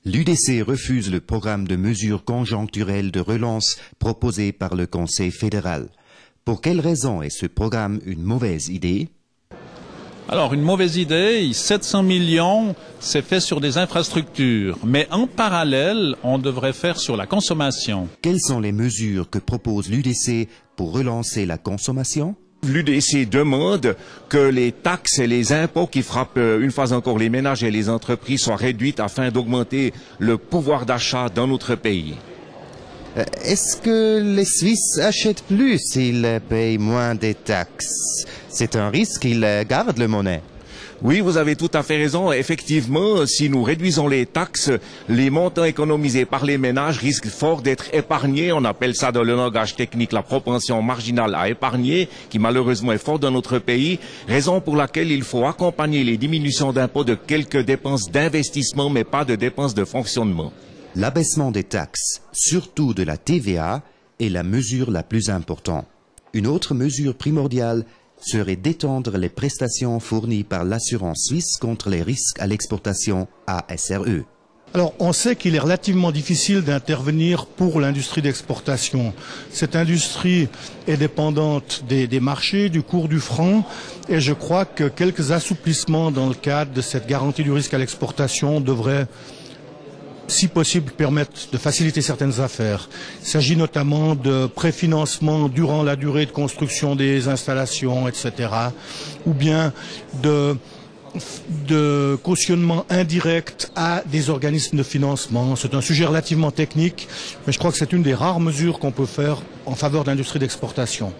L'UDC refuse le programme de mesures conjoncturelles de relance proposé par le Conseil fédéral. Pour quelle raison est ce programme une mauvaise idée? Alors, une mauvaise idée, 700 millions, c'est fait sur des infrastructures. Mais en parallèle, on devrait faire sur la consommation. Quelles sont les mesures que propose l'UDC pour relancer la consommation? L'UDC demande que les taxes et les impôts qui frappent une fois encore les ménages et les entreprises soient réduites afin d'augmenter le pouvoir d'achat dans notre pays. Est-ce que les Suisses achètent plus s'ils payent moins des taxes? C'est un risque qu'ils gardent la monnaie. Oui, vous avez tout à fait raison. Effectivement, si nous réduisons les taxes, les montants économisés par les ménages risquent fort d'être épargnés. On appelle ça dans le langage technique la propension marginale à épargner, qui malheureusement est forte dans notre pays, raison pour laquelle il faut accompagner les diminutions d'impôts de quelques dépenses d'investissement, mais pas de dépenses de fonctionnement. L'abaissement des taxes, surtout de la TVA, est la mesure la plus importante. Une autre mesure primordiale serait d'étendre les prestations fournies par l'assurance suisse contre les risques à l'exportation ASRE. Alors, on sait qu'il est relativement difficile d'intervenir pour l'industrie d'exportation. Cette industrie est dépendante des marchés, du cours du franc, et je crois que quelques assouplissements dans le cadre de cette garantie du risque à l'exportation devraient, si possible, permettre de faciliter certaines affaires. Il s'agit notamment de préfinancement durant la durée de construction des installations, etc. Ou bien de cautionnement indirect à des organismes de financement. C'est un sujet relativement technique, mais je crois que c'est une des rares mesures qu'on peut faire en faveur de l'industrie d'exportation.